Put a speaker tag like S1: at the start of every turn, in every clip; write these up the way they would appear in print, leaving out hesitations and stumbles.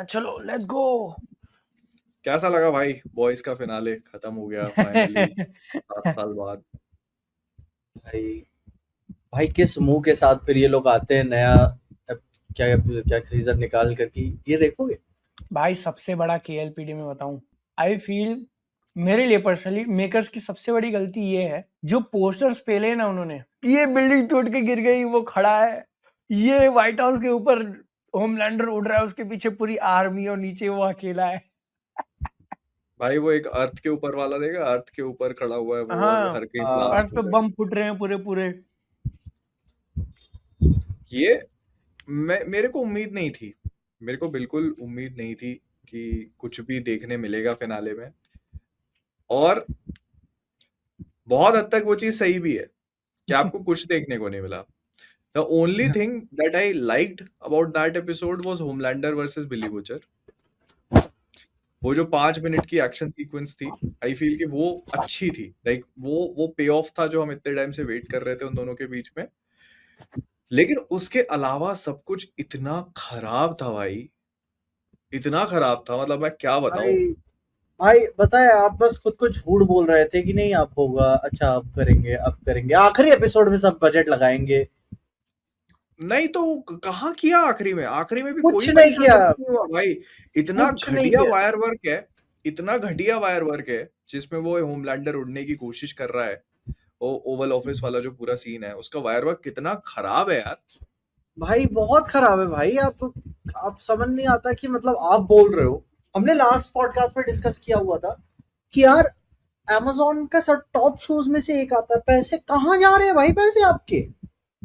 S1: चलो let's go.
S2: कैसा लगा भाई? बॉयज का फिनाले खत्म हो गया फाइनली 7 साल बाद।
S3: भाई भाई किस मुंह के साथ फिर ये लोग आते हैं नया क्या क्या सीजन निकाल कर कि ये देखोगे।
S1: भाई सबसे बड़ा केएलपीडी में बताऊं, आई फील मेरे लिए पर्सनली मेकर्स की सबसे बड़ी गलती ये है जो पोस्टर्स पेले ना उन्होंने, ये बिल्डिंग टूट के गिर गई वो खड़ा है, ये व्हाइट हाउस के ऊपर होमलैंडर उड़ रहा है, उसके पीछे पूरी आर्मी और नीचे वो अकेला है।
S2: भाई वो एक अर्थ के ऊपर वाला देगा, अर्थ के ऊपर खड़ा हुआ है वो और
S1: हाँ,
S2: हर कहीं
S3: हाँ।
S1: अर्थ
S2: ब्लास्ट
S1: पे
S2: हो रहा
S1: बम फूट रहे हैं पूरे पूरे।
S2: है। ये मेरे को उम्मीद नहीं थी, मेरे को बिल्कुल उम्मीद नहीं थी कि कुछ भी देखने मिलेगा फिनाले में। और बहुत हद तक वो चीज सही भी है कि आपको कुछ देखने को नहीं मिला। The only thing that I liked about that episode was Homelander versus Billy Butcher. वो जो 5 मिनट की एक्शन सीक्वेंस थी, आई फील कि वो अच्छी थी। लाइक वो पे ऑफ था जो हम इतने टाइम से वेट कर रहे थे उन दोनों के बीच में। लेकिन उसके अलावा सब कुछ इतना खराब था भाई, इतना खराब था, मतलब मैं क्या बताऊं।
S3: भाई भाई बताए आप बस खुद को झूठ बोल रहे थे कि नहीं आप होगा, अच्छा अब करेंगे आखिरी एपिसोड में सब बजट लगाएंगे।
S2: नहीं तो कहाँ किया आखिरी में? आखिरी में भी
S3: कुछ
S2: कोई
S3: नहीं
S2: पैसा
S3: किया,
S2: खर्च नहीं हुआ भाई। इतना
S3: कुछ नहीं
S2: घटिया
S3: किया।
S2: वायर वर्क है, इतना घटिया वायर वर्क है जिसमें वो होमलैंडर उड़ने की कोशिश कर रहा है। वो ओवल ऑफिस वाला जो पूरा सीन है उसका वायर वर्क कितना खराब है यार।
S3: भाई बहुत खराब है भाई। आप समझ नहीं आता कि मतलब आप बोल रहे हो, हमने लास्ट पॉडकास्ट में डिस्कस किया हुआ था कि यार amazon का सब टॉप शोज में से एक आता है, पैसे कहाँ जा रहे हैं भाई, पैसे आपके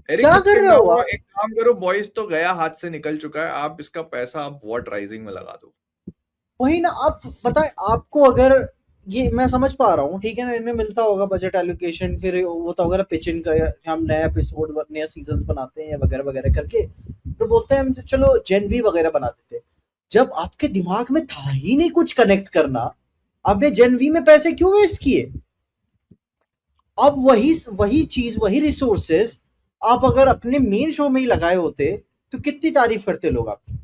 S2: अरे
S3: क्या
S2: कितने
S3: कर रहे हो
S2: कमाओ,
S3: आप।
S2: एक काम करो, बॉयज तो गया, हाथ से निकल चुका है, आप इसका पैसा आप वॉट राइजिंग में लगा दो।
S3: वही ना, आप बताएं आपको अगर ये मैं समझ पा रहा हूँ, ठीक है ना, इन्हें मिलता होगा बजट एलोकेशन, फिर होता होगा ना पिच इन का, हम नया एपिसोड नया सीजन बनाते हैं या वगैरह वगैरह करके, फिर बोलते हैं हम चलो जेन वी वगैरह बना देते हैं। जब आपके दिमाग में था ही नहीं कुछ कनेक्ट करना, आपने जेन वी में पैसे क्यों वेस्ट किए। अब वही वही चीज वही रिसोर्सेस आप अगर अपने मेन शो में ही लगाए होते तो कितनी तारीफ करते लोग आपकी।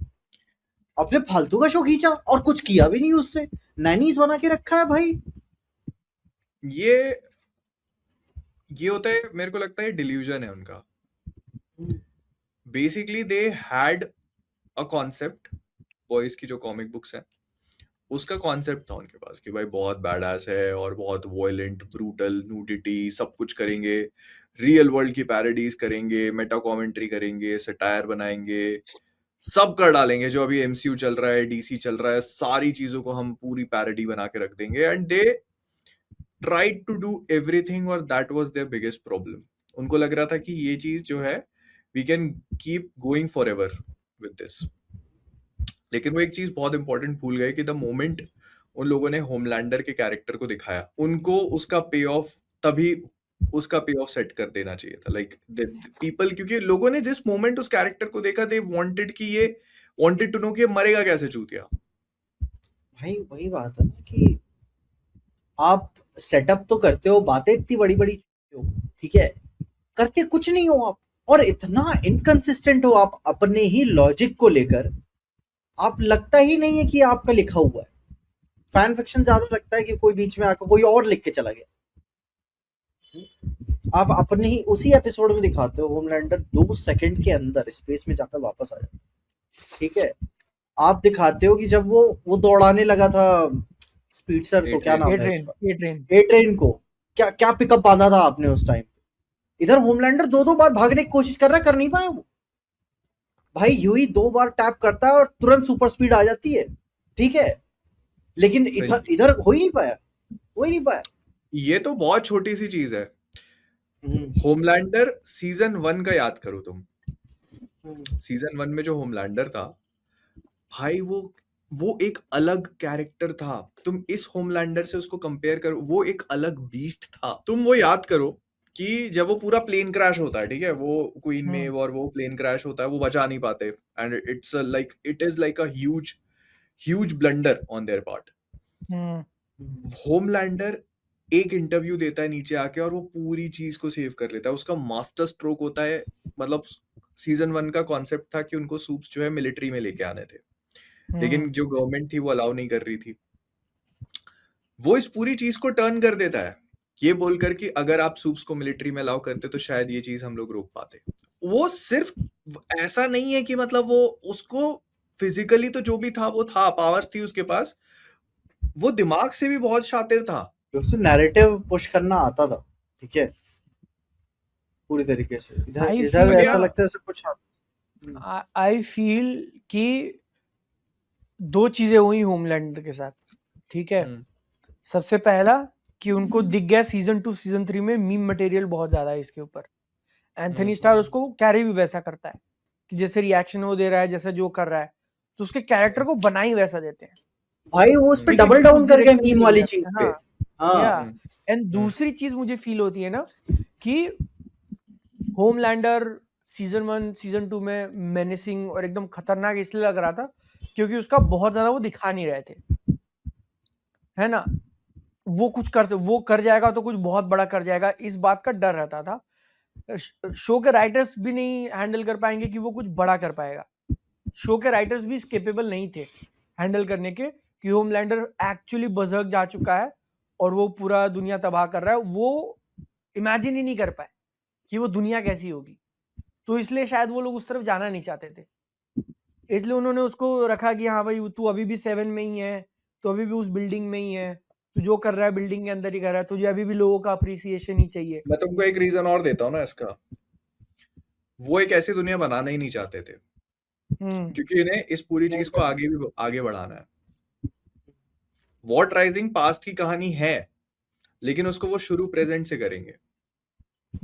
S3: आपने फालतू का शो खींचा और कुछ किया भी नहीं उससे, नैनीज बना के रखा है भाई।
S2: ये होता है, मेरे को लगता है डिल्यूजन है उनका। Basically they had a concept, boys की जो कॉमिक बुक्स हैं उसका कॉन्सेप्ट था उनके पास कि भाई बहुत बैडास है और बहुत वॉयलेंट ब्रूटल न्यूडिटी सब कुछ करेंगे, रियल वर्ल्ड की पैरोडीज करेंगे, मेटा कमेंट्री करेंगे, सटायर बनाएंगे, सब कर डालेंगे। जो अभी एमसीयू चल रहा है, डीसी चल रहा है, सारी चीजों को हम पूरी पैरोडी बना के रख देंगे। And they tried to do everything और that was their biggest problem. उनको लग रहा था कि ये चीज जो है we can keep going forever with this. लेकिन वो एक चीज बहुत इंपॉर्टेंट भूल गए कि द मोमेंट उन लोगों ने होमलैंडर के कैरेक्टर को दिखाया, उनको उसका पे ऑफ तभी उसका पे ऑफ सेट कर देना चाहिए था। लाइक पीपल, क्योंकि लोगों ने जिस मोमेंट उस कैरेक्टर को देखा, दे वांटेड कि ये वांटेड टू नो कि ये मरेगा कैसे चूतिया।
S3: भाई वही बात है ना कि आप सेटअप तो करते हो, बातें इतनी बड़ी बड़ी हो, ठीक है, करते कुछ नहीं हो आप, और इतना इनकंसिस्टेंट हो आप अपने ही लॉजिक को लेकर। आप लगता ही नहीं है कि आपका लिखा हुआ है, फैन फिक्शन ज्यादा लगता है कि कोई बीच में आकर कोई और लिख के चला गया। आप अपने ही उसी एपिसोड में दिखाते हो होमलैंडर 2 सेकंड के अंदर स्पेस में जाकर वापस आ जाता है, ठीक है। आप दिखाते हो कि जब वो दौड़ाने लगा था स्पीडसर को, क्या नाम है उसका, ए ट्रेन को, क्या क्या पिकअप बांधा था आपने उस टाइम। इधर होमलैंडर 2 बार भागने की कोशिश कर रहा है, कर नहीं पाया वो। भाई यूई 2 बार टैप करता है और तुरंत सुपर स्पीड आ जाती है, ठीक है, लेकिन इधर इधर हो ही नहीं पाया।
S2: ये तो बहुत छोटी सी चीज है। होमलैंडर सीजन 1 का याद करो तुम। सीजन 1 में जो होमलैंडर था भाई, वो एक अलग कैरेक्टर था। तुम इस होमलैंडर से उसको कंपेयर करो, वो एक अलग बीस्ट था। तुम वो याद करो कि जब वो पूरा प्लेन क्रैश होता है, ठीक है, वो क्वीन मेव और वो प्लेन क्रैश होता है, वो बचा नहीं पाते, and it is like a huge huge blunder on their part. Homelander एक इंटरव्यू देता है नीचे आके और वो पूरी चीज को सेव कर लेता है, उसका मास्टर स्ट्रोक होता है। मतलब सीजन 1 का कॉन्सेप्ट था कि उनको सूप्स जो है मिलिट्री में लेके आने थे, लेकिन
S1: हम्म
S2: जो गवर्नमेंट थी वो अलाउ नहीं कर रही थी। वो इस पूरी चीज को टर्न कर देता है, ये बोलकर कि अगर आप सूप्स को मिलिट्री में अलाउ करते तो शायद ये चीज हम लोग रोक पाते। वो सिर्फ ऐसा नहीं है कि मतलब वो उसको फिजिकली तो जो भी था वो था, पावर्स थी उसके पास, वो दिमाग से भी बहुत शातिर था।
S3: उससे नैरेटिव पुश करना आता था, ठीक है, पूरी तरीके से। इधर
S1: आई
S3: इधर
S1: फील
S3: ऐसा
S2: या
S3: लगता है जैसे कुछ
S1: आई फील कि दो चीजें हुई होमलैंडर के साथ, ठीक है।
S2: हम्म,
S1: सबसे पहला कि उनको दिख गया सीजन 2 सीजन 3 में मीम मटेरियल बहुत ज्यादा है इसके ऊपर। एंथनी स्टार उसको कैरी भी वैसा करता है कि जैसे रिएक्शन वो दे रहा है, जैसा जो कर रहा है, तो उसके कैरेक्टर को बना ही वैसा देते हैं,
S3: भाई वो उस पे
S1: ठीक है,
S3: डबल
S1: कि उस
S3: डाउन कर गए
S1: डायरेक्शन में
S3: मीम
S1: लेके
S3: वाली
S1: जाते
S3: चीज
S1: हैं।
S3: पे।
S1: हाँ या
S3: हाँ
S1: एंड दूसरी चीज मुझे फील होती है ना कि होमलैंडर सीजन 1 सीजन 2 में मेनेसिंग और एकदम खतरनाक इसलिए लग रहा था क्योंकि उसका बहुत ज्यादा वो दिखा नहीं रहे थे, है ना। वो कर जाएगा तो कुछ बहुत बड़ा कर जाएगा, इस बात का डर रहता था। शो के राइटर्स भी नहीं हैंडल कर पाएंगे कि वो कुछ बड़ा कर पाएगा। शो के राइटर्स भी केपेबल नहीं थे हैंडल करने के कि होमलैंडर एक्चुअली बजर्क जा चुका है और वो पूरा दुनिया तबाह कर रहा है। वो इमेजिन ही नहीं कर पाए कि वो दुनिया कैसी होगी, तो इसलिए शायद वो लोग उस तरफ जाना नहीं चाहते थे। इसलिए उन्होंने उसको रखा कि हाँ भाई तू अभी भी 7 में ही है, तो अभी भी उस बिल्डिंग में ही है, तू जो कर रहा है बिल्डिंग के अंदर ही कर रहा है, तुझे अभी भी लोगों का अप्रिसिएशन ही चाहिए।
S2: मैं तुमको एक रीजन और देता हूँ ना इसका। वो एक ऐसी दुनिया बनाना ही नहीं चाहते थे,
S1: हम्म
S2: क्योंकि इन्हें इस पूरी चीज को आगे बढ़ाना है। वॉट राइजिंग पास्ट की कहानी है, लेकिन उसको वो शुरू प्रेजेंट से करेंगे।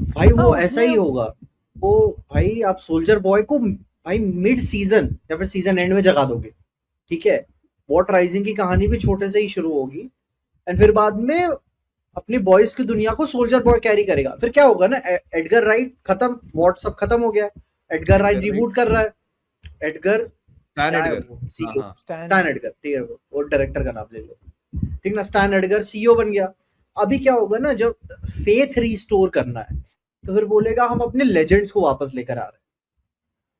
S3: भाई
S1: हाँ
S3: वो ऐसा
S1: उसमें
S3: ही होगा। वो भाई आप सोल्जर बॉय को भाई मिड सीजन या फिर सीजन एंड में जगा दोगे, ठीक है। वॉट राइजिंग की कहानी भी छोटे से ही शुरू होगी एंड फिर बाद में अपनी बॉयज की दुनिया को सोल्जर बॉय कैरी करेगा। फिर क्या होगा ना, एडगर राइट खत्म, वॉट सब खत्म हो गया, Edgar right
S2: Edgar right,
S3: reboot कर रहा है। एडगर
S2: सैन
S3: क्या है
S2: एडगर।
S3: वो,
S2: हाँ
S3: सीईओ,
S2: हाँ,
S3: स्टैन एडगर, ठीक है, वो डायरेक्टर का नाम ले लो, ठीक ना। स्टैन एडगर सीईओ बन गया। अभी क्या होगा ना, जब फेथ रिस्टोर करना है तो फिर बोलेगा हम अपने लेजेंड्स को वापस लेकर आ रहे हैं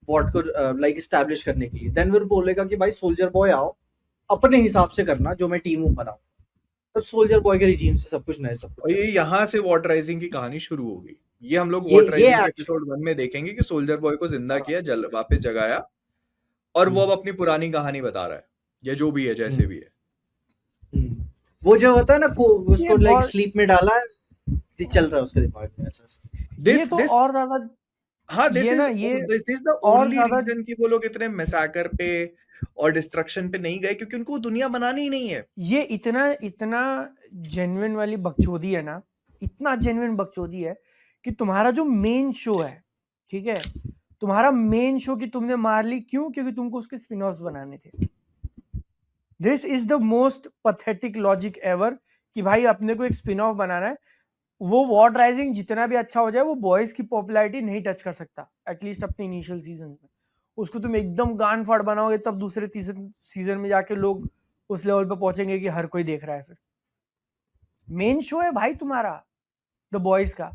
S3: वॉट को लाइक स्टैब्लिश करने के लिए। देन फिर बोलेगा कि भाई सोल्जर बॉय आओ, अपने हिसाब से करना जो मैं टीम बनाऊं। तब सोल्जर बॉय के रिजीम से सब कुछ नए, सब
S2: और
S3: कुछ
S2: ये
S3: चलेगा।
S2: यहाँ से वॉट राइजिंग की कहानी शुरू होगी। ये हम लोग
S3: ये
S2: वॉट
S3: ये
S2: राइजिंग के
S3: एक्शन,
S2: एपिसोड 1 में देखेंगे कि सोल्जर बॉय को जिंदा किया, वापस जगाया, और वो अब अपनी पुरानी कहानी बता रहा है, या जो भी है, जैसे भी है।
S3: वो जो होता है ना को
S1: ये
S3: उसको लाइक
S1: बहुत
S3: स्लीप में डाला है, ये चल रहा है उसके दिमाग में ऐसा ऐसा।
S1: ये
S2: दिस
S1: तो
S2: दिस
S1: और ज्यादा
S2: हाँ,
S1: ये ना ये
S2: दिस दिस द
S1: और
S2: ओनली
S1: ज्यादा
S2: रीजन कि वो लोग इतने मैसाकर पे और डिस्ट्रक्शन पे नहीं गए, क्योंकि उनको दुनिया बनानी ही नहीं है।
S1: ये इतना इतना जेन्युइन वाली बकचोदी है ना, इतना जेन्युइन बकचोदी है कि तुम्हारा जो मेन शो है, ठीक है, तुम्हारा मेन शो कि तुमने मार ली क्यों, क्योंकि तुमको उसके स्पिन ऑफ्स बनाने थे। This is the most pathetic logic ever कि भाई अपने को एक स्पिन ऑफ बनाना है। वो वॉट राइजिंग जितना भी अच्छा हो जाए वो बॉयज की पॉपुलैरिटी नहीं टच कर सकता, एटलीस्ट अपने इनिशियल सीजन में। उसको तुम एकदम गांड फाड़ बनाओगे तब दूसरे तीसरे सीजन में जाके लोग उस लेवल पे पहुंचेंगे कि हर कोई देख रहा है। फिर मेन शो है भाई तुम्हारा द बॉयज का,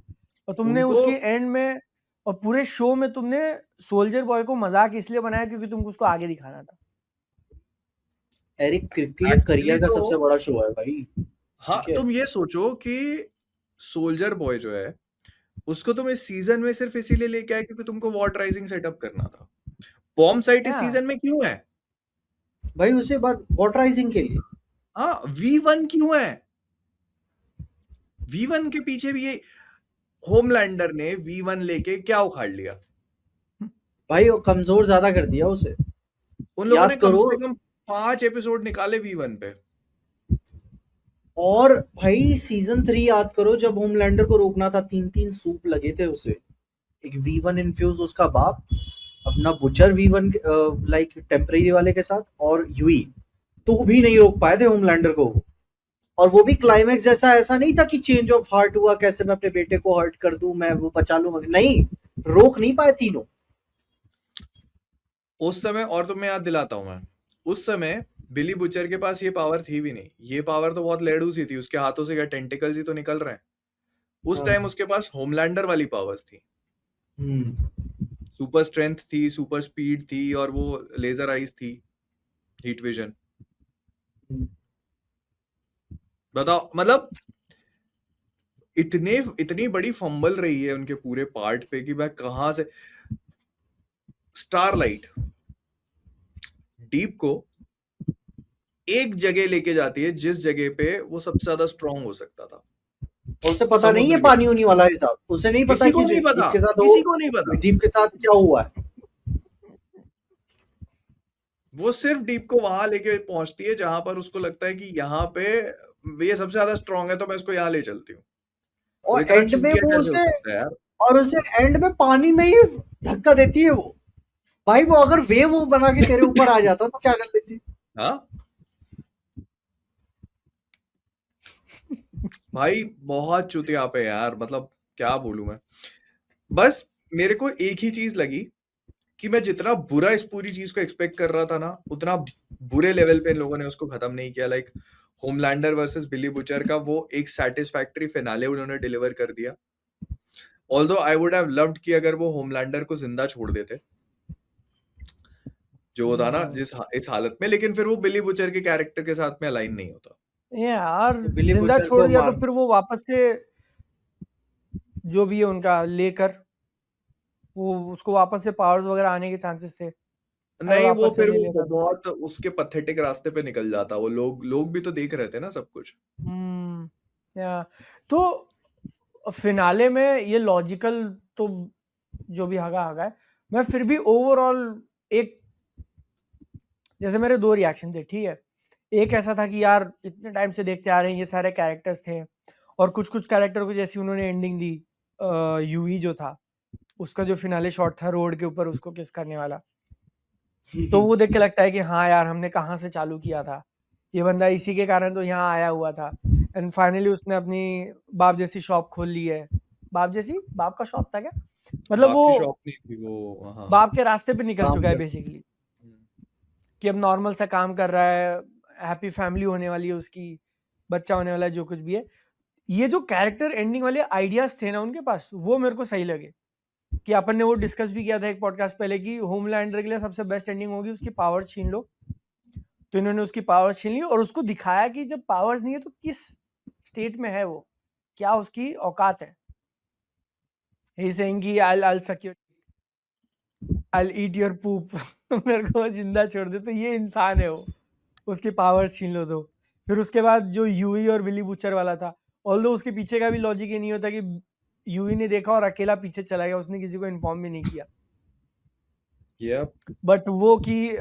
S1: और तुमने
S2: उनको
S1: उसके एंड में और पूरे शो में तुमने सोल्जर बॉय को मजाक इसलिए बनाया क्योंकि तुमको उसको आगे दिखाना था।
S3: एरिक क्रिक ये
S2: एक्चुअली
S3: करियर का
S2: तो,
S3: सबसे बड़ा शो है भाई,
S2: हाँ,
S3: ठीक है।
S2: तुम ये सोचो कि सोल्जर बॉय जो है उसको तुम इस सीजन में सिर्फ इसीलिए लेके आए क्योंकि तुमको वॉट राइजिंग सेटअप करना था। बॉम्ब साइट इस
S1: क्या
S2: सीजन में क्यों है?
S3: भाई उसे बात वॉट राइजिंग के लिए।
S2: हाँ, V1 क्यों है? V1 के पीछे भी ये होमलैंडर ने V1 लेके क्या उखाड़ लिया?
S3: भाई वो कमजोर ज्यादा कर दिया उसे।
S2: उन लोगों ने
S3: याद
S2: कम
S3: करो,
S2: से कम 5 एपिसोड निकाले V1 पे।
S3: और भाई सीजन 3 याद करो, जब होमलैंडर को रोकना था, 3-3 सूप लगे थे उसे। एक V1 इन्फ्यूज उसका बाप, अपना बुचर V1 लाइक टेम्परेरी वाले के साथ, और यूई, तो भी नहीं रोक पाए थे होमलैंडर को। और वो भी क्लाइमैक्स जैसा ऐसा नहीं था कि चेंज ऑफ हार्ट हुआ, कैसे मैं अपने बेटे को हर्ट कर दूं, मैं वो बचा लूं, नहीं, रोक नहीं पाए तीनों।
S2: उस समय, और तुम्हें याद दिलाता हूं मैं, उस समय बिली बुचर के पास ये पावर थी भी नहीं। ये पावर तो बहुत लेडू सी थी, उसके हाथों से क्या टेंटिकल्स ही तो निकल रहे हैं। उस टाइम उसके पास होमलैंडर वाली पावर्स थी।
S3: हम्म
S2: सुपर स्ट्रेंथ थी, सुपर स्पीड थी, और वो लेजर आइज थी। Heat vision. बताओ, मतलब इतनी बड़ी फंबल रही है उनके पूरे पार्ट पे कि मैं कहां से। स्टारलाइट डीप को एक जगह लेके जाती है जिस जगह पे वो सबसे ज्यादा स्ट्रांग हो सकता था,
S3: और उसे पता नहीं है
S2: समुद्र के
S3: पानी
S2: पास।
S3: उनी वाला हिसाब, उसे नहीं पता
S2: किसी को
S3: कि
S2: नहीं
S3: दीप
S2: पता,
S3: के साथ वो,
S2: किसी को नहीं पता।
S3: दीप के साथ क्या हुआ है।
S2: वो सिर्फ डीप को वहां लेके पहुंचती है जहां पर उसको लगता है कि यहाँ पे ये सबसे ज्यादा स्ट्रांग है, तो मैं इसको यहाँ ले चलती हूँ। वो
S3: और
S2: इतना
S3: एंड में
S2: चूतिया
S3: वो
S2: कैसे हो
S3: उसे,
S2: सकता है यार।
S3: और उसे एंड में पानी में ही धक्का देती है वो। भाई वो अगर वेव वो बना के तेरे ऊपर आ जाता तो क्या कर लेती।
S2: हाँ भाई, बहुत चूतिया पे यार, मतलब क्या बोलूं मैं। बस मेरे को एक ही चीज लगी कि मैं जितना बुरा इस पूरी चीज को एक्सपेक्ट कर रहा था ना, उतना बुरे लेवल पे इन लोगों ने उसको खत्म नहीं किया। Like Homelander versus Billy Butcher का वो एक सेटिस्फैक्टरी फिनाले उन्होंने डिलीवर कर दिया। Although I would have loved कि अगर वो होमलैंडर को जिंदा छोड़ देते, जो वो था ना इस हालत में, लेकिन फिर वो बिली बुचर के कैरेक्टर के साथ में अलाइन नहीं होता।
S1: ये यार
S3: बिली
S1: जिंदा
S3: बुचर
S1: छोड़
S3: को
S1: दिया तो
S3: मार,
S1: फिर वो वापस से जो भी है उनका लेकर वो उसको वापस से पावर्स वगैरह आने के चांसेस थे, अगर
S2: नहीं, वो
S1: वापस से
S2: फिर
S1: ले
S2: वो
S1: लेता तो।
S2: बहुत उसके पथेटिक रास्ते पे निकल जाता। वो लोग भी तो देख रहे थे ना सब कुछ।
S1: या तो फिनाले में ये लॉजिकल तो जो भी हगा हगा है, मैं फिर भी ओवरऑल एक, जैसे मेरे दो रिएक्शन थे, ठीक है। एक ऐसा था कि यार इतने टाइम से देखते आ रहे हैं, ये सारे कैरेक्टर्स थे, और कुछ कुछ कैरेक्टर को जैसी उन्होंने एंडिंग दी, यूई जो था उसका जो फिनाले शॉट था रोड के ऊपर उसको किस करने वाला, तो वो देख के लगता है कि हाँ यार हमने कहाँ से चालू किया था, ये बंदा इसी के कारण तो यहाँ आया हुआ था, एंड फाइनली उसने अपनी बाप जैसी शॉप खोल ली है। बाप जैसी, बाप का शॉप था क्या, मतलब
S2: बाप
S1: वो
S2: की शॉप नहीं थी वो, हाँ।
S1: बाप के रास्ते पे निकल
S3: काम
S1: चुका है
S3: कर,
S1: बेसिकली, कि अब नॉर्मल सा काम कर रहा है, हैप्पी फैमिली होने वाली है उसकी, बच्चा होने वाला है, जो कुछ भी है। ये जो कैरेक्टर एंडिंग वाले आइडियाज थे ना उनके पास, वो मेरे को सही लगे, कि अपन ने वो डिस्कस भी किया था एक पॉडकास्ट पहले कि होमलैंडर के लिए सबसे बेस्ट एंडिंग होगी उसकी पावर्स छीन लो, तो इन्होंने उसकी पावर्स छीन ली और उसको दिखाया कि जब पावर्स नहीं है तो किस स्टेट में है वो, क्या उसकी औकात है। ही सेइंग कि I'll suck your, I'll eat your poop मेरे को जिंदा छोड़ दे, तो ये इंसान है वो, उसकी पावर्स छीन लो तो। फिर उसके बाद जो यूई और बिली बुचर वाला था, ऑल्दो उसके पीछे का भी लॉजिक ये नहीं होता कि यूई ने देखा और अकेला पीछे चला गया, उसने किसी को इन्फॉर्म भी नहीं किया।
S2: Yep.
S1: बट वो कि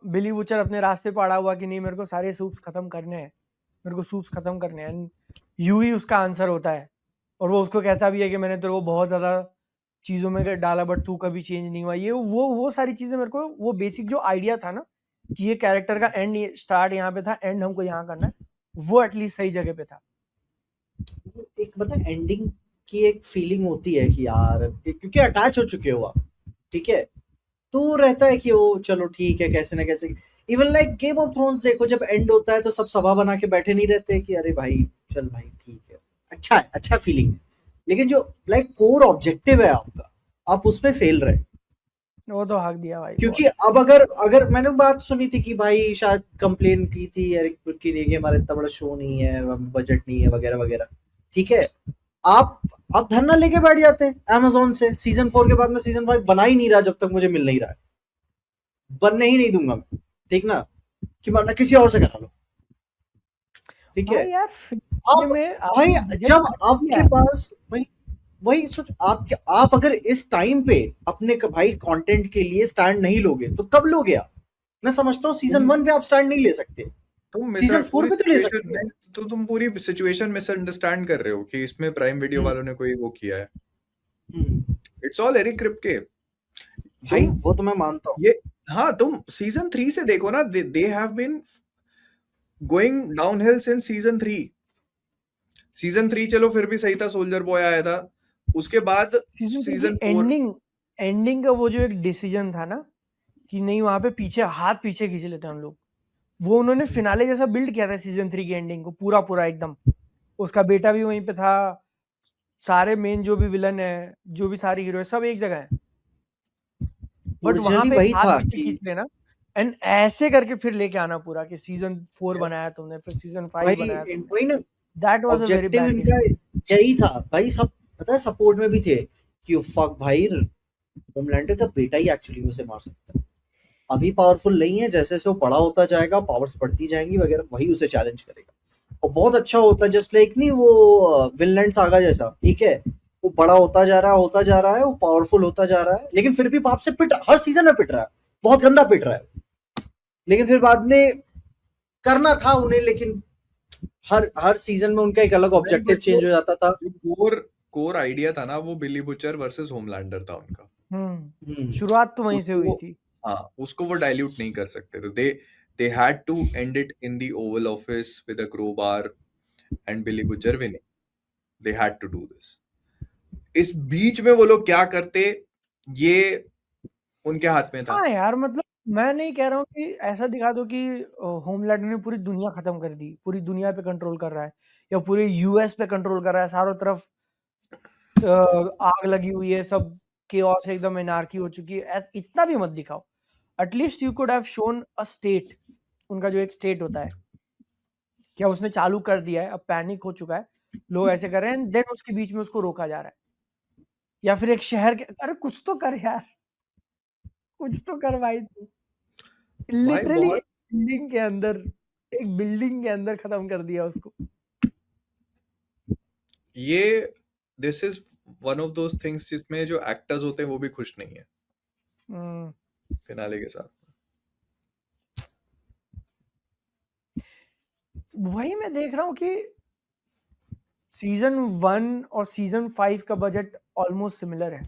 S1: बिली बुचर अपने रास्ते पर अड़ा हुआ कि नहीं मेरे को सारे सूप्स खत्म करने हैं, मेरे को सूप्स खत्म करने हैं, एंड यूई उसका आंसर होता है, और वो उसको कहता भी है कि मैंने तेरे को बहुत ज्यादा चीजों में डाला बट तू कभी चेंज नहीं हुआ। ये वो सारी चीजें मेरे को, वो बेसिक जो आइडिया था ना कि ये कैरेक्टर का एंड स्टार्ट यहाँ पे था, एंड हमको यहाँ करना है, वो एटलीस्ट सही जगह पे था।
S3: एक बता एंडिंग की एक फीलिंग होती है कि यार क्योंकि अटैच हो चुके हो आप, ठीक है, तो रहता है कि वो चलो ठीक है कैसे ना कैसे। Even like game of thrones देखो, जब एंड होता है तो सब सभा बना के बैठे नहीं रहते कि अरे भाई चल भाई ठीक है, अच्छा फीलिंग है। लेकिन जो लाइक कोर ऑब्जेक्टिव है आपका, आप उस पे फेल रहे।
S1: वो तो हक दिया भाई
S3: क्योंकि
S1: बहुत।
S3: अब अगर अगर मैंने बात सुनी थी कि भाई शायद कंप्लेन की थी एरिक की ने कि हमारा इतना बड़ा शो नहीं है, बजट नहीं है वगैरह वगैरह, ठीक है। आप धरना लेके बैठ जाते हैं अमेजोन से, सीजन 4 के बाद में सीजन 5 बना ही नहीं रहा जब तक मुझे मिल नहीं रहा है, बनने ही नहीं दूंगा मैं, ठीक ना, कि वरना किसी और से करा लो, ठीक है।
S1: भाई यार
S3: आप
S1: में
S3: भाई
S1: आपने बजट
S3: जब
S1: खत्म किया
S3: आपके
S1: है।
S3: पास वही सोच, आप अगर इस टाइम पे अपने भाई कंटेंट के लिए स्टैंड नहीं लोगे तो कब लोगे आप। मैं समझता हूँ सीजन
S2: तुम
S3: 1 पे आप स्टैंड नहीं ले सकते,
S2: तुम
S3: सीजन 4
S2: पूरी
S3: पे तो ले
S2: सिचुएशन
S3: सकते हो।
S2: नहीं, तो तुम पूरी सिचुएशन मिसअंडरस्टैंड कर रहे हो कि इसमें प्राइम वीडियो
S3: हम्म,
S2: वालों ने कोई वो किया है।
S3: हम्म,
S2: इट्स ऑल एरिक क्रिप्के।
S3: भाई
S2: तुम
S3: वो तो मैं मानता हूँ।
S2: ये, हाँ, तुम सीजन 3 से देखो ना, they have been going downhill since season 3। Season 3 चलो फिर भी सही था, सोल्जर बॉय आया था। उसके बाद
S1: सीजन 3 की
S2: सीजन 4।
S1: एंडिंग का वो जो एक डिसीजन था ना कि नहीं वहां पे पीछे हाथ पीछे खींच लेते हैं हम लोग, वो उन्होंने फिनाले जैसा बिल्ड किया था सीजन 3 की एंडिंग को, पूरा पूरा एकदम। उसका बेटा भी वहीं पे था, सारे मेन जो भी विलन है, जो भी सारी हीरो है, सब एक जगह है, बट वहां
S3: ओरिजिनली
S1: पे एक
S3: वही
S1: हाथ
S3: था
S1: पीछे
S3: कि
S1: खींच लेना, एंड ऐसे करके फिर लेके आना पूरा कि सीजन 4 बनाया तुमने, फिर सीजन 5
S3: भाई
S1: बनाया तुमने,
S3: वही ना,
S1: that was a very
S3: objective
S1: bad
S3: इनका
S1: डिसीजन।
S3: यही था भाई। सब पता है सपोर्ट में भी थे कि फक भाई, होमलैंडर का बेटा ही एक्चुअली उसे मार सकता है। अभी पावरफुल नहीं है, जैसे जैसे वो बड़ा होता जाएगा, पावर्स बढ़ती जाएंगी वगैरह, वही उसे चैलेंज करेगा और बहुत अच्छा होता है। जस्ट लाइक नहीं वो विनलैंड सागा जैसा, ठीक है, वो बड़ा होता जा रहा है, वो पावरफुल होता जा रहा है, लेकिन फिर भी बाप से पिट रहा, हर सीजन में पिट रहा है, बहुत गंदा पिट रहा है, लेकिन फिर बाद में करना था उन्हें, लेकिन हर हर सीजन में उनका एक अलग
S2: नहीं,
S3: ऑब्जेक्टिव
S2: बट
S3: चेंज हो जाता था।
S2: जो कोर कोर आइडिया था ना, वो बिली बुचर वर्सेस होमलैंडर था उनका।
S1: शुरुआत तो वहीं से
S2: उसको
S1: हुई
S2: वो
S1: थी।
S2: हाँ, उसको वो डाइल्यूट नहीं कर सकते, तो they had to end it in the Oval Office with a crowbar and Billy Butcher winning. They had to do this. इस बीच में वो लोग क्या करते, ये उनके हाथ में था।
S1: हाँ यार, मतलब मैं नहीं कह रहा हूँ कि ऐसा दिखा दो कि होमलैंडर ने पूरी दुनिया खत्म कर दी, पूरी दुनिया पे कंट्रोल कर रहा है, या पूरे यूएस पे कंट्रोल कर रहा है, चारों तरफ आग लगी हुई है, सब केओस है, एकदम एनार्की हो चुकी है, इतना भी मत दिखाओ। At least you could have shown a state, उनका जो एक स्टेट होता है, क्या उसने चालू कर दिया है, अब पैनिक हो चुका है, लोग ऐसे कर रहे हैं, देन उसके बीच में उसको रोका जा रहा है, या फिर एक शहर के, अरे कुछ तो कर यार, कुछ तो कर भाई तू।
S2: भाई
S1: लिटरली
S2: बहुत
S1: एक बिल्डिंग के अंदर खत्म कर दिया उसको।
S2: ये this is one of those things जिसमें जो एक्टर्स होते हैं वो भी खुश नहीं है
S1: हम्म,
S2: फिनाले के साथ।
S1: वही मैं देख रहा हूँ कि सीजन 1 और सीजन 5 का बजट ऑलमोस्ट सिमिलर है,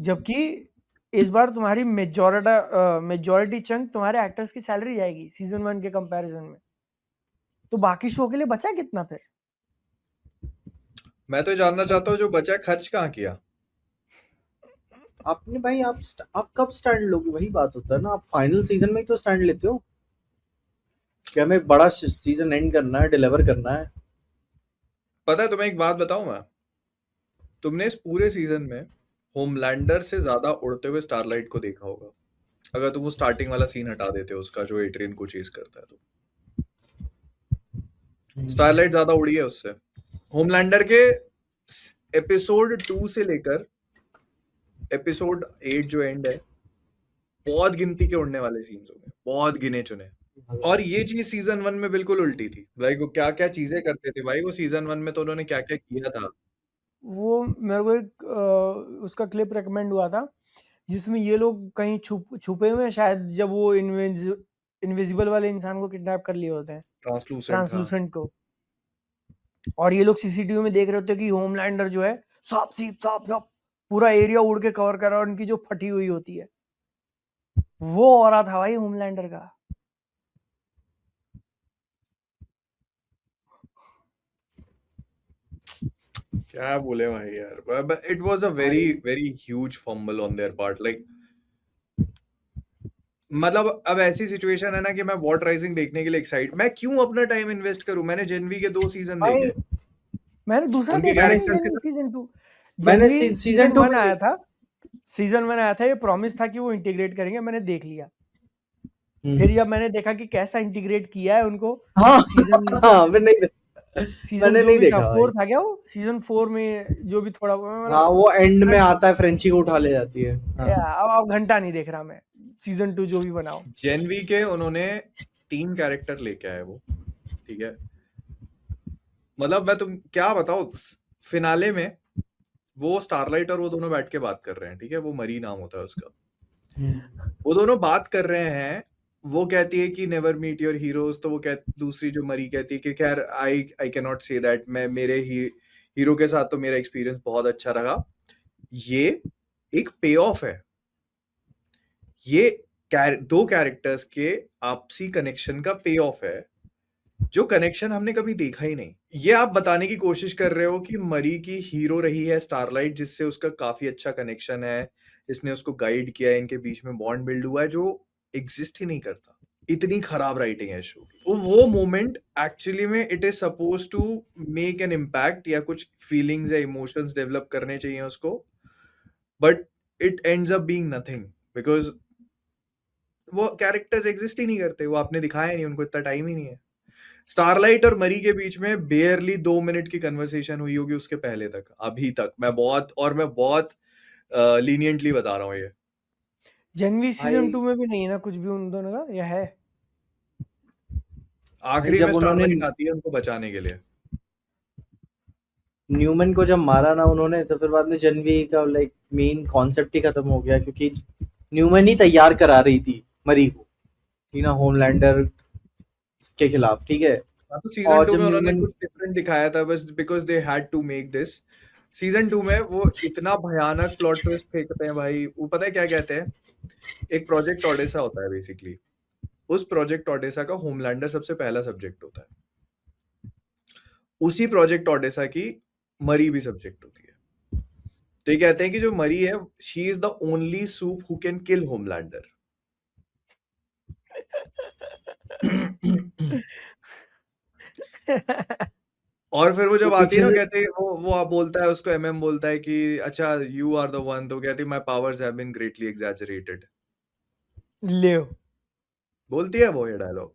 S1: जबकि इस बार तुम्हारी मेजॉरिटी चंक तुम्हारे एक्टर्स की सैलरी जाएगी सीजन 1 के कंपैरिजन में, तो बाकी शो के लिए बचा कितना फिर?
S2: मैं तो जानना चाहता हूँ जो बचा है, खर्च कहाँ किया।
S3: आपने भाई आप कब स्टैंड लोगे, वही बात होता है ना, आप फाइनल सीजन में ही तो स्टैंड लेते हो कि हमें एक बड़ा सीजन एंड करना है, डिलीवर करना है।
S2: पता है तुम्हें एक बात बताऊं मैं, तुमने इस पूरे सीजन में होमलैंडर से ज्यादा उड़ते हुए स्टारलाइट को देखा होगा, अगर तुम वो स्टार्टिंग वाला सीन हटा देते हो उसका जो एड्रियन को चेस करता है, तो स्टारलाइट ज्यादा उड़ी है उससे। होमलैंडर के एपिसोड 2 से लेकर एपिसोड 8 जो एंड है, बहुत गिनती के उड़ने वाले सीन्स होंगे, बहुत गिने चुने। और ये चीज सीजन 1 में बिल्कुल उल्टी थी भाई, वो क्या क्या चीजें करते थे भाई, वो सीजन 1 में तो उन्होंने क्या क्या किया था।
S1: वो मेरे को एक उसका क्लिप रेकमेंड हुआ था, जिसमें ये लोग कहीं छुपे हुए हैं शायद, जब वो इनविजिबल वाले इंसान को किडनैप कर लिए होते हैं,
S2: ट्रांसलूसेंट था।
S1: ट्रांसलूसेंट को, और ये लोग सीसीटीवी में देख रहे होते हैं कि होमलैंडर जो है साफ सीप साफ साफ पूरा एरिया उड़ के कवर कर रहा है, और उनकी जो फटी हुई होती है, वो ऑरा था भाई होमलैंडर का।
S2: क्या बोले भाई यार, it was a very very huge fumble on their part, like मतलब अब ऐसी सिचुएशन है ना कि मैं वॉट राइजिंग देखने के लिए एक्साइट, मैं क्यों अपना टाइम इन्वेस्ट करूं, मैंने जेनवी के 2 सीजन
S3: भाई
S2: देखे,
S1: मैंने दूसरा
S2: उनके
S1: देखा
S2: कैरेक्टर्स
S1: नहीं,
S2: के साथ।
S1: सीजन 2,
S3: मैंने
S1: जनवी
S3: सीजन
S1: सीजन
S3: 2
S1: 1
S3: में
S1: आया था, सीजन 1 आया था, ये प्रॉमिस था कि वो इंटीग्रेट करेंगे, मैंने देख लिया। फिर जब मैंने देखा कि कैसा इंटीग्रेट किया है उनको,
S3: हाँ
S1: सीजन
S3: हाँ मैंने
S1: जो
S3: नहीं
S1: भी था
S3: देखा भाई।
S1: 4 था क्या, वो सीजन 4 में जो भी थोड़ा
S3: हाँ
S1: मतलब,
S3: वो एंड में आता है, फ्रेंची को उठा ले जाती है। हाँ।
S1: अब घंटा नहीं देख रहा मैं, सीजन 2 जो भी बनाओ।
S2: जेनवी के उन्होंने 3 कैरेक्टर लेके आए वो, ठीक है, मतलब मैं तुम क्या बताओ, फिनाले में वो स्टारलाइट और वो दोनों बैठ के बात कर रहे हैं, ठीक है, वो मरी नाम होता है उसका, वो दोनों बात कर रहे हैं, वो कहती है कि नेवर मीट योर हीरोज, तो वो दूसरी जो मरी कहती है कि खैर I I cannot say that, मैं मेरे हीरो के साथ तो मेरा एक्सपीरियंस बहुत अच्छा रहा। ये एक पे ऑफ है, ये दो कैरेक्टर्स के आपसी कनेक्शन का पे ऑफ है, जो कनेक्शन हमने कभी देखा ही नहीं। ये आप बताने की कोशिश कर रहे हो कि मरी की हीरो रही है स्टारलाइट, जिससे उसका काफी अच्छा कनेक्शन है, जिसने उसको गाइड किया है, इनके बीच में बॉन्ड बिल्ड हुआ है जो एग्जिस्ट ही नहीं करता। इतनी खराब राइटिंग है शो की। वो मोमेंट एक्चुअली में it is suppose to make an impact, या कुछ फीलिंग्स या इमोशंस डेवलप करने चाहिए उसको, but it ends up being nothing, because वो कैरेक्टर्स एग्जिस्ट ही नहीं करते, वो आपने दिखाया नहीं, उनको इतना टाइम ही नहीं है। स्टारलाइट और मरी के बीच में बेयरली 2 मिनट की कन्वर्सेशन हुई होगी उसके पहले तक, अभी तक। मैं बहुत लीनियंटली बता रहा हूँ ये।
S1: जनवी सीजन
S3: भाई
S1: 2 में भी नहीं है ना कुछ भी उन दोनों का, या है?
S2: आखिरी
S3: जब
S2: में
S3: उन्होंने
S2: स्टारलाइट आती है उनको बचाने के लिए।
S3: न्यूमैन को जब मारा ना उन्होंने, तो फिर बाद में जनवी का लाइक मेन कॉन्सेप्ट ही खत्म हो गया, क्योंकि न्यूमैन ही तैयार करा रही थी मरी को, ठीक ना, होमलैंडर के खिलाफ, ठीक है।
S2: हाँ, तो सीजन
S3: और
S2: 2
S3: जब
S2: में उन्होंने
S3: न्यूमैन
S2: कुछ डिफरेंट दिखाया था, बस because they had to make this. Season 2 में वो इतना भयानक प्लॉट ट्विस्ट फेंकते हैं भाई, वो पता है क्या कहते हैं? एक प्रोजेक्ट ओडेसा होता है बेसिकली, उस प्रोजेक्ट ओडेसा का होमलैंडर सबसे पहला सब्जेक्ट होता है, उसी प्रोजेक्ट ओडेसा की मरी भी सब्जेक्ट होती है। तो ये कहते हैं कि जो मरी है, she is the only soup who can kill Homelander. और फिर वो
S3: वो
S2: जब आती है
S3: पीछे
S2: ना,
S3: से
S2: कहते हैं वो आप बोलता है उसको, एमएम बोलता है कि अच्छा यू आर द वन, तो कहती है my powers have been greatly exaggerated.
S1: ले
S2: बोलती है वो ये डायलॉग।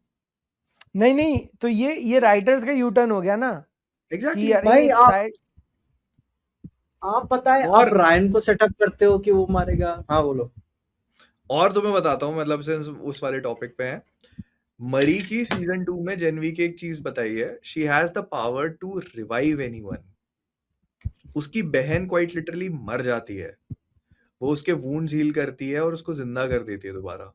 S1: नहीं नहीं, तो ये राइटर्स का यू टर्न हो गया ना कि
S2: एग्जैक्टली।
S1: अरे
S3: भाई
S1: शायद।
S3: आप बताएं, आप
S2: और
S3: रायन को सेटअप करते हो कि वो मारेगा? हाँ बोलो।
S2: और तुम्हें बताता हूँ, मतलब से उस वाले टॉपिक पे है, मरी की सीजन 2 में जेनवी की एक चीज बताई है, she has the power to revive anyone. उसकी बहन क्वाइट लिटरली मर जाती है, वो उसके वुंड्स हील करती है और उसको जिंदा कर देती है दोबारा।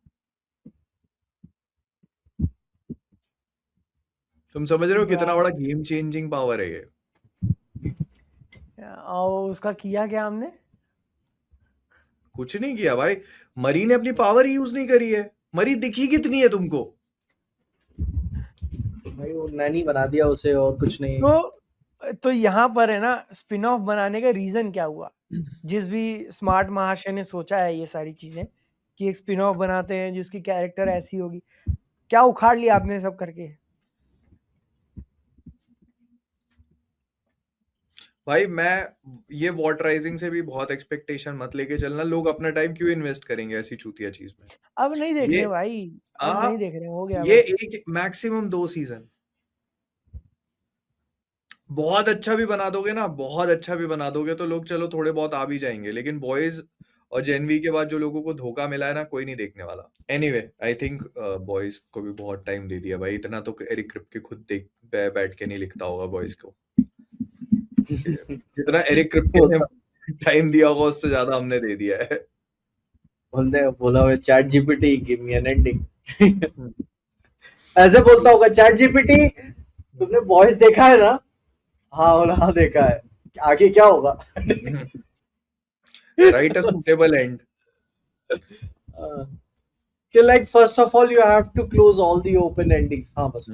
S2: तुम समझ रहे हो कितना बड़ा गेम चेंजिंग पावर है ये?
S1: और उसका किया क्या हमने?
S2: कुछ नहीं किया भाई, मरी ने अपनी पावर ही यूज नहीं करी है। मरी दिखी कितनी है तुमको?
S3: भाई वो नैनी बना दिया उसे, और कुछ नहीं।
S1: तो यहाँ पर है ना, स्पिन ऑफ बनाने का रीजन क्या हुआ? जिस भी स्मार्ट महाशय ने सोचा है ये सारी चीजें कि एक स्पिन ऑफ बनाते हैं जिसकी कैरेक्टर ऐसी होगी, क्या उखाड़ लिया आपने सब करके?
S2: भाई मैं ये वॉट राइजिंग से भी बहुत एक्सपेक्टेशन मत लेके चलना, लोग अपना टाइम क्यों इन्वेस्ट करेंगे ऐसी चूतिया चीज में?
S1: अब नहीं देख
S2: ये
S1: रहे भाई, अब
S2: आ
S1: नहीं देख रहे, हो गया
S2: ये
S1: बस।
S2: एक मैक्सिमम 2 सीजन बहुत अच्छा भी बना दोगे ना, बहुत अच्छा भी बना दोगे तो लोग चलो थोड़े बहुत आ भी जाएंगे, लेकिन बॉयज और जेनवी के बाद जो लोगों को धोखा मिला है ना, कोई नहीं देखने वाला। एनीवे आई थिंक बॉयज को भी बहुत टाइम दे दिया भाई, इतना तो एरिक क्रिप्के खुद देख बैठ के नहीं लिखता होगा बॉयज को। जितना एरिक क्रिप्के ने टाइम दिया होगा उससे ज्यादा हमने दे दिया है।
S3: बोला हुआ chat GPT give me an ending. ऐसे बोलता होगा चैट जीपीटी, तुमने बॉयज देखा है ना? हाँ बोला हाँ देखा है, आगे क्या होगा?
S2: Write a suitable end.
S3: कि like first of all you have to close all the open endings. हाँ बस